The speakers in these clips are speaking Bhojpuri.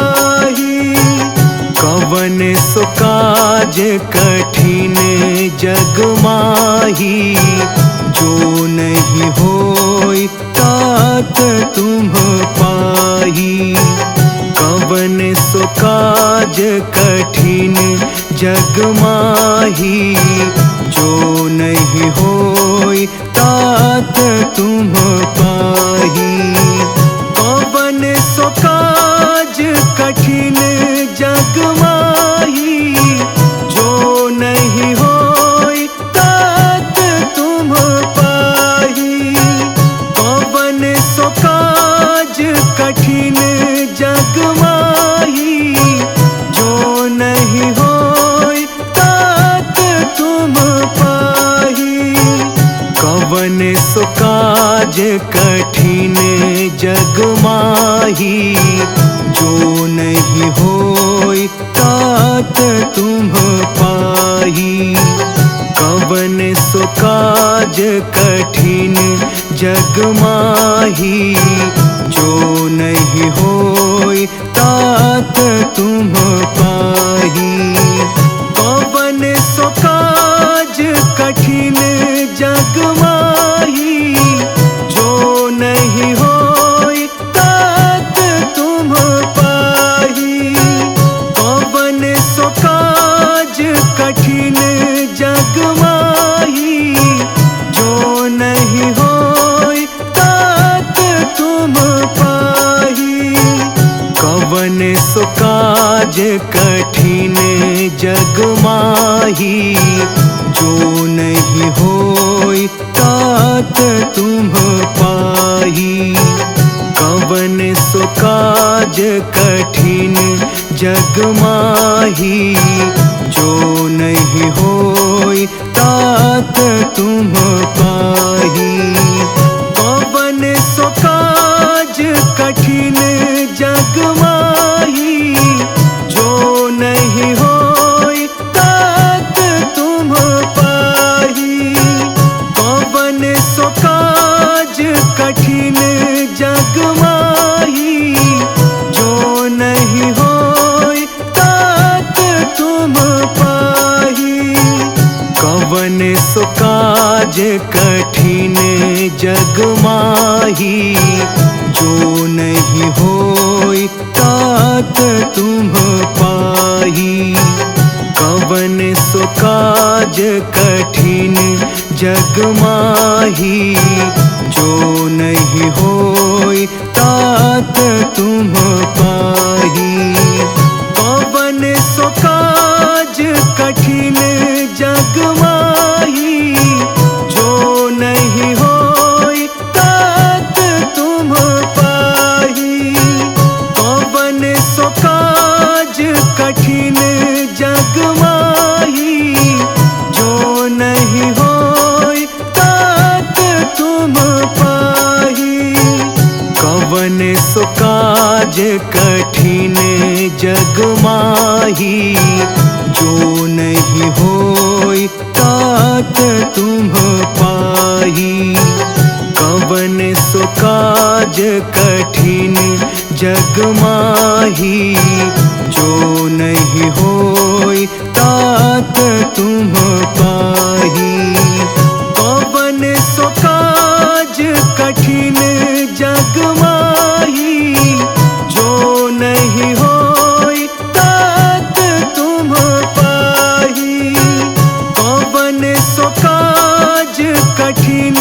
पाही। कवन सो काज कठिन जग माही, जो नहीं होई तात तुम पाही। कवन सो काज कठिन जग माही, जो नहीं होई तात तुम पाही। कवन सो काज कठिन जग माही, जो नहीं होई तात तुम पाही। कवन सो काज कठिन जग माही, जो नहीं होई तात तुम पाही। कठिन जग माही, जो नहीं होई तात तुम पाही। कवन सो काज कठिन जग माही, जो नहीं होई तात तुम पाही। कवन सो काज कठिन जग माही, जो नहीं होई तात तुम पाही। कवन सो काज कठिन जग माही, जो नहीं होई तात तुम पाही। कवन सो काज कठिन जग माही, जो नहीं होई तात तुम पाही। कवन सो काज कठिन जग माही, जो नहीं होई तात तुम पाही। कवन सो काज कठिन जग माही, जो नहीं होई तात तुम पाही। कवन सो काज कठिन जग माही, जो नहीं होई तात तुम पाही। कवन सो काज कठिन जग माही, जो नहीं होई तात तुम पाही। कवन सो काज कठिन जग माही, जो नहीं होई तात तुम पाही। कवन सो काज कठिन जग माही, जो नहीं होई तात तुम पाही। कवन सो काज कठिन जग माही, जो नहीं होई तात तुम पाही। कवन सो काज कठिन जग माही, जो नहीं होई तात तुम पाही। कवन सो काज कठिन जग माही, जो नहीं होई तात तुम पाही। कवन सो काज कठिन जग माही, जो नहीं होई तात तुम पाही। कवन सो काज कठिन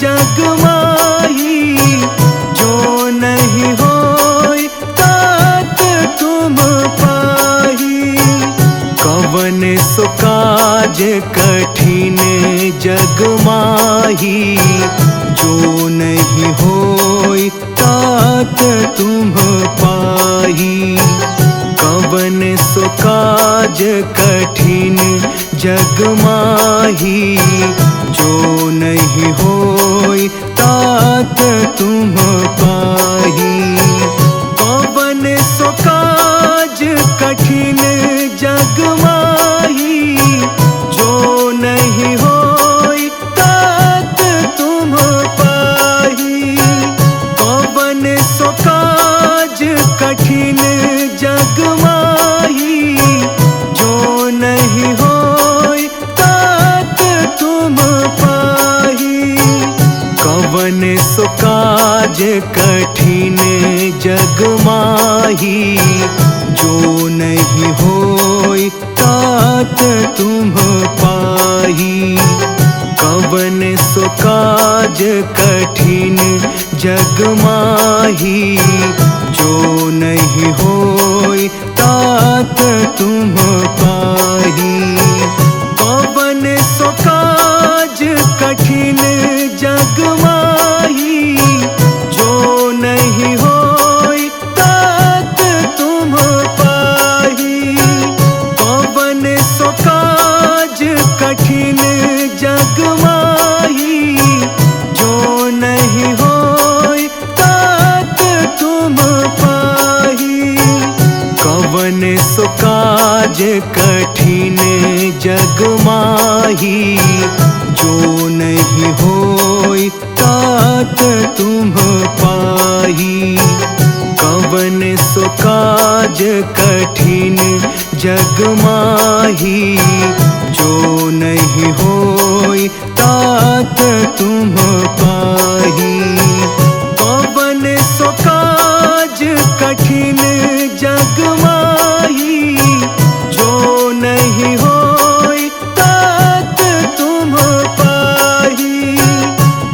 जग माही, जो नहीं होई तात तुम पाही। कवन सो काज कठिन जग माही, जो नहीं होई तात तुम पाही। कवन सो काज कठिन जग माही, जो नहीं होई तात तुम पाही। कवन सो काज कठिन जग माही, जो नहीं होई तात तुम पाही। कवन सो काज कठिन जग माही, जो नहीं होई तात तुम पाही। कवन सो काज कठिन जग माही, जो नहीं होई तात तुम पाही। कवन सो काज कठिन जग माही, जो नहीं होई तात तुम पाही। कवन सो काज कठिन जग माही, जो नहीं होई तात तुम पाही। कवन सो काज कठिन जग माही, जो नहीं कठिन जग माही, जो नहीं होई तात तुम पाही। कवन सो काज कठिन जग माही, जो नहीं होई तात तुम पाही। कवन सो काज कठिन जग माही, जो नहीं होई तात तुम पाही।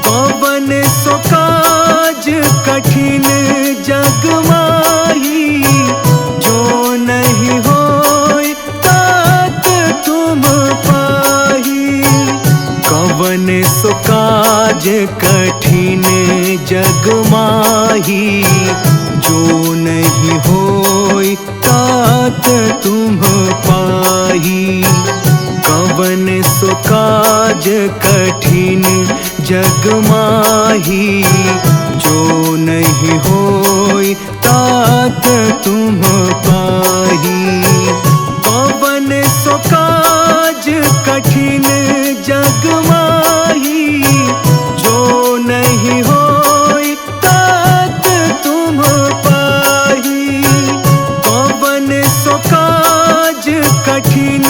कवन सो काज कठिन जग माही, जो नहीं होई तात तुम पाही। कवन सो काज कठिन जग माही, जो नहीं होई तात तुम पाही। कवन सो काज कठिन जग माही, जो नहीं होई तात तुम पाही। कवन सो काज कठिन जग माही, जो नहीं होई तात तुम पाही। कवन सो काज कठिन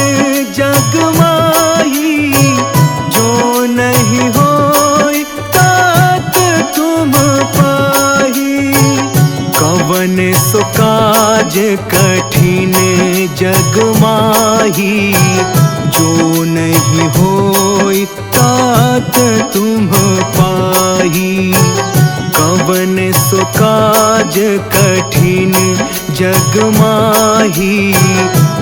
जग माही, जो नहीं होई तात तुम पाही। कवन सो काज कठिन जग माही, जो नहीं होई तात तुम पाही। कवन सो काज कठिन जग माही,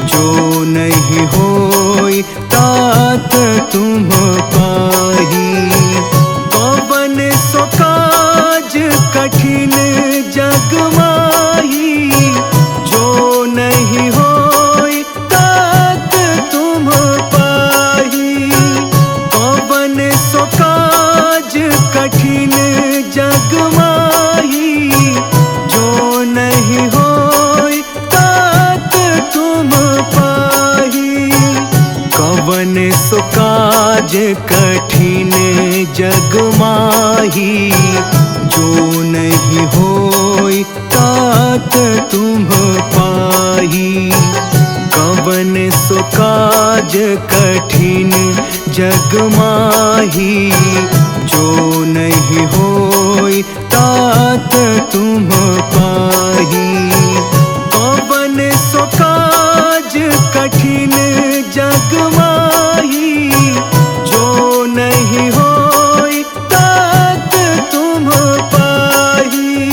जो नहीं होई तात तुम पाही। कवन सो काज कठिन जग माही, जो नहीं होई तात तुम पाही। कवन सो काज कठिन जग माही, जो नहीं होई तात तुम पाही। कवन सो काज कठिन जग माही, जो नहीं होई तात तुम पाही। कवन सो काज कठिन जग माही, जो नहीं होई तात तुम पाही। कवन सो काज कठिन जग माही, जो नहीं होई तात तुम पाही।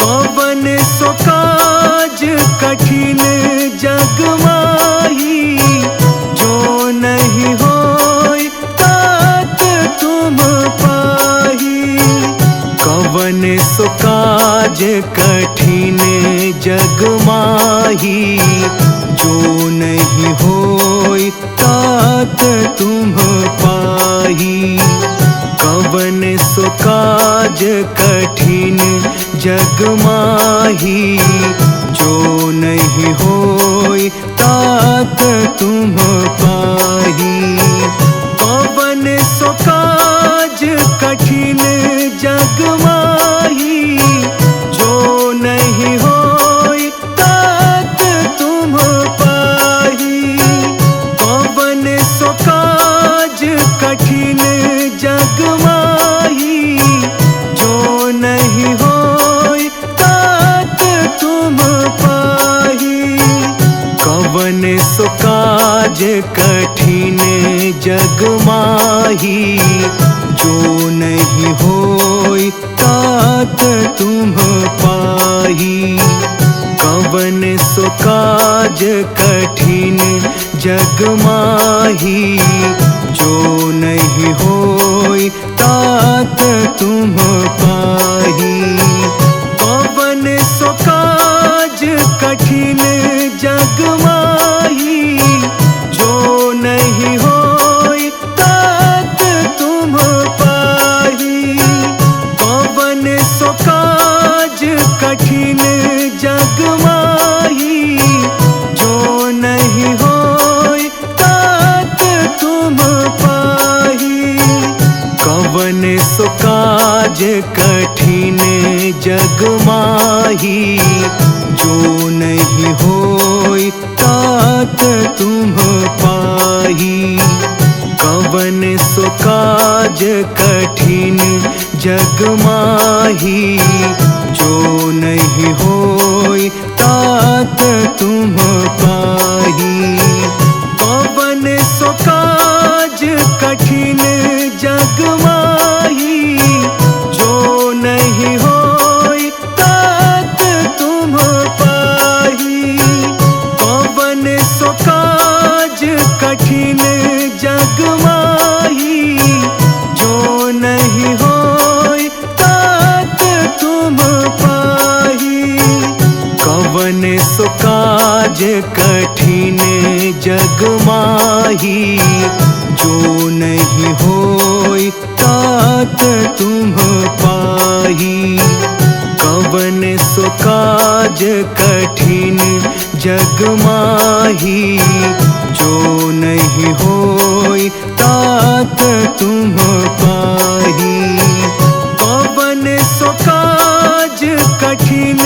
कवन सो काज कठिन जग माही, जो नहीं होई तात तुम पाही। कवन सो काज कठिन जग माही, जो नहीं होई तात तुम पाही। कवन सो काज कठिन जग माही, जो नहीं होई तात तुम पाही। कवन सो काज कठिन जग माही, जो नहीं होई तात तुम पाही। कवन सो काज कठिन जग माही, जो नहीं होई तात तुम पाही। कवन सो काज कठिन जग माही, जो नहीं होई तात तुम पाही। कवन सो काज कठिन जग माही, जो नहीं होई तात तुम पाही। कवन सो काज कठिन जग माही, जो नहीं होई तात तुम पाही। कवन सो काज कठिन जग माही, जो नहीं होई कठिन जग माही, जो नहीं होई तात तुम पाही। कवन सो काज कठिन जग माही, जो नहीं होई तात तुम पाही। कवन सो काज कठिन जग माही, जो नहीं होई तात तुम पाही। कवन सो काज कठिन जग माही, जो नहीं होई तात तुम पाही। कवन सो काज कठिन जग माही, जो नहीं होई तात तुम पाही। कवन सो काज कठिन जग माही, जो नहीं होई तात तुम पाही। कवन सो काज कठिन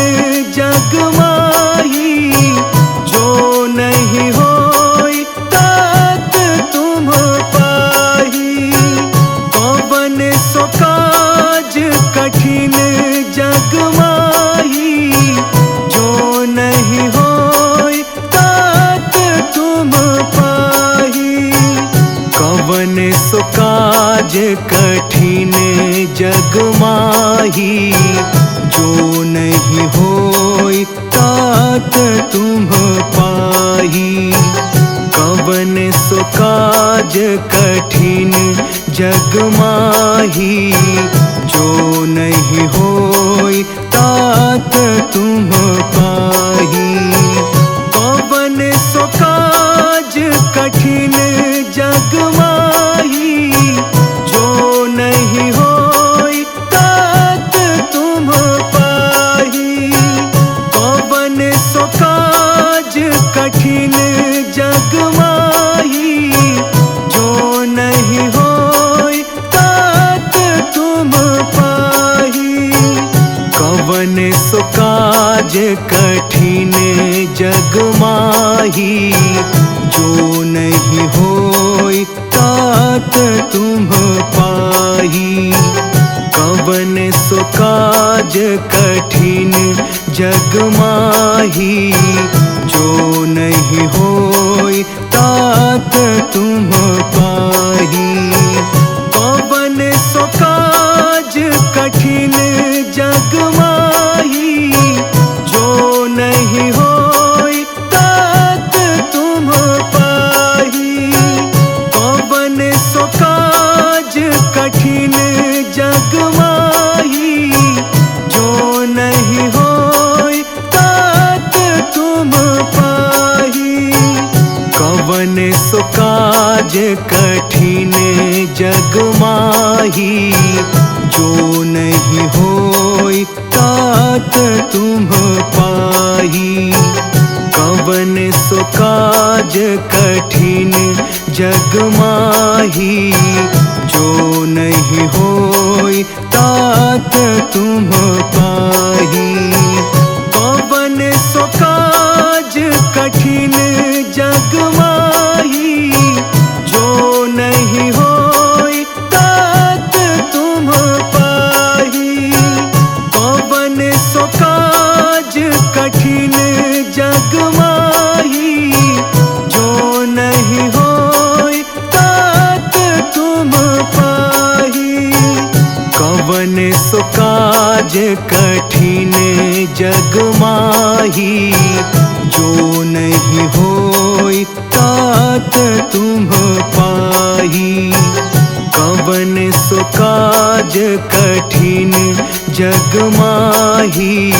जग माही, जो नहीं होई तात तुम पाही। कवन सो काज कठिन जग माही, जो नहीं होई तात तुम पाही। कवन सो काज कठिन जग माही, जो नहीं होई तात तुम पाही। कवन सो काज कठिन जग माही, जो नहीं होई तात तुम पाही। कवन सो काज कठिन जग माही, जो नहीं होई तात तुम पाही। कवन सो काज कठिन जग माही, जो नहीं होई तात तुम पाही। कवन सो काज कठिन जग माही, जो नहीं होई तात तुम पाही। कवन सो काज कठिन जग माही, जो नहीं होई तात तुम पाही। कवन सो काज कठिन जग माही, जो नहीं होई तात तुम पाही। कवन सो काज कठिन जग माही, जो नहीं होई तात तुम पाही। कवन सो काज कठिन जग माही, जो नहीं होई तात तुम पाही। कवन सो काज कठिन जग माही, जो नहीं होई तात तुम पाही। कवन सो काज कठिन जग माही, जो नहीं होई तात तुम पाही। कवन सो काज कठिन जग माही, जो नहीं होई तात तुम पाही। कवन सो काज कठिन जग माही, जो नहीं होई तात तुम पाही। कवन सो काज कठिन जग माही,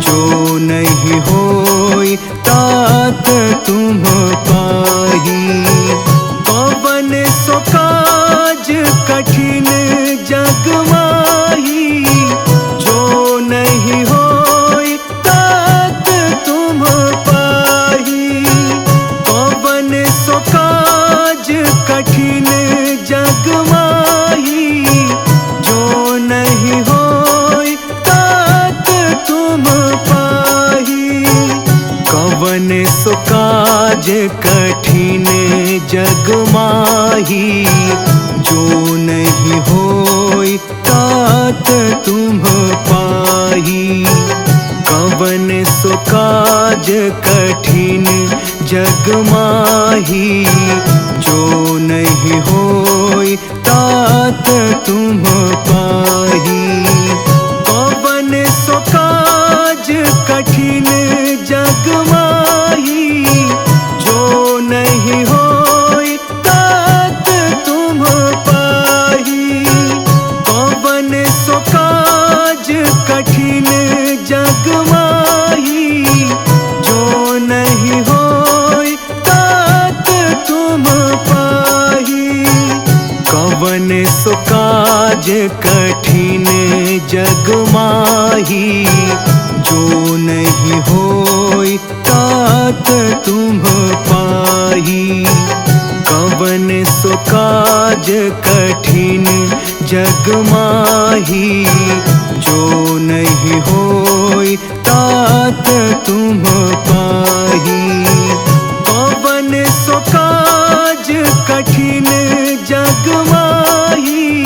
जो नहीं होई तात तुम पाही। कवन सो काज कठिन जग माही, जो नहीं होई तात तुम पाही। कवन सो काज कठिन जग माही, जो नहीं जग माही, जो नहीं होई तात तुम पाही। कवन सो काज कठिन जग माही, जो नहीं होई तात तुम पाही। कवन सो काज कठिन जग माही, जो नहीं होई तात तुम पाही। कवन सो काज कठिन जग माही, जो नहीं होई तात तुम पाही। कवन सो काज कठिन जग माही, जो नहीं होई तात तुम पाही। कवन सो काज कठिन जग माही, जो नहीं होई तात तुम पाही। कवन सो काज कठिन जग माही,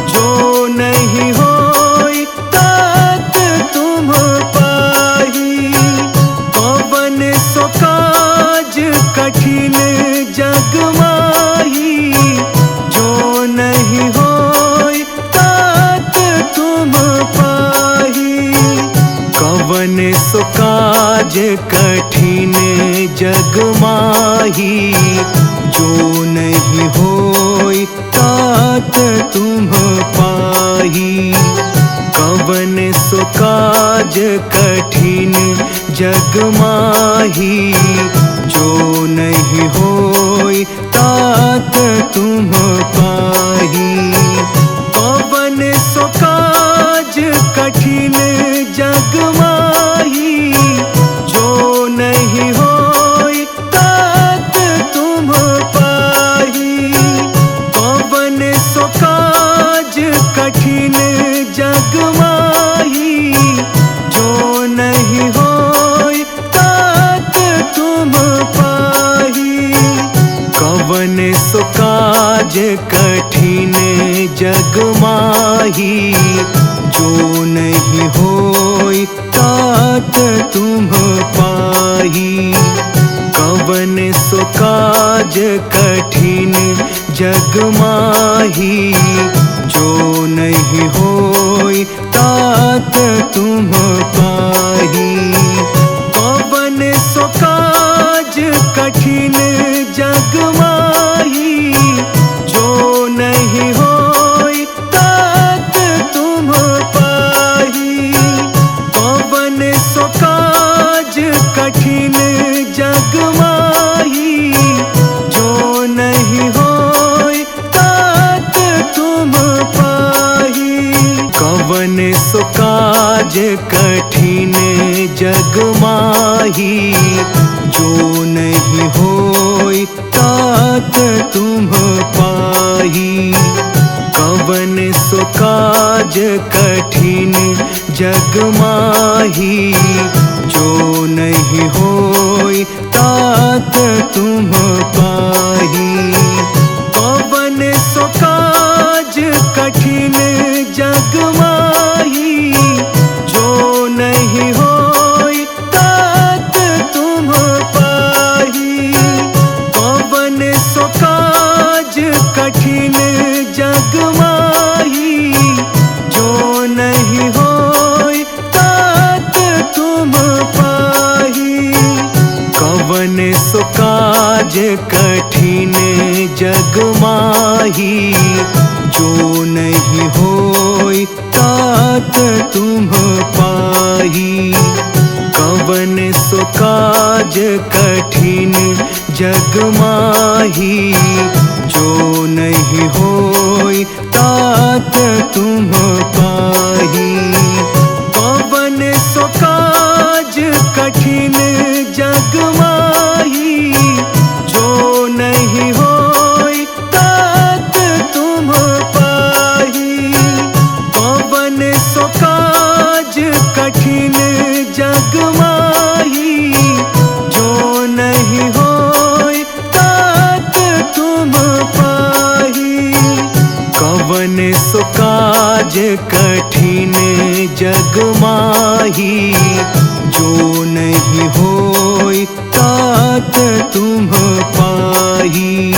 जो नहीं होई तात तुम पाही। कवन सो काज कठिन जग माही, जो नहीं होई तात तुम पाही। कवन सो काज कठिन जग माही, जो नहीं होई तात तुम पाही। कवन सो काज कठिन जग माही, जो नहीं होई तात तुम पाही। कवन सो काज कठिन जग माही, जो नहीं होई तात तुम पाही। कवन सो काज कठिन जग माही, जो नहीं होई तात तुम पाही। कवन सो काज कठिन जग माही, जो नहीं होई तात तुम पाही। कवन सो काज कठिन जग माही, जो नहीं होई तात तुम पाही। कवन सो काज कठिन जग माही, जो नहीं होई तात तुम पाही। कवन सो काज कठिन जग माही, जो नहीं होई तात तुम पाही। कवन सो काज कठिन जग माही, जो नहीं होई तात तुम पाही। कवन सो काज कठिन जग माही, जो नहीं होई तात तुम पाही। कवन सो काज कठिन जग माही, जो नहीं होई तात तुम पाही। कवन सो काज कठिन जग माही, जो नहीं होई तात तुम पाही। कवन सो काज कठिन जग माही, जो नहीं होई तात तुम पाही। कवन सो काज कठिन जग माही, जो नहीं होई तात तुम पाही। कवन सो काज कठिन जग माही, जो नहीं होई तात तुम पाही। कवन सो काज कठिन जग माही, जो नहीं होई तात सो काज कठिन जग माही, जो नहीं होई तात तुम पाही।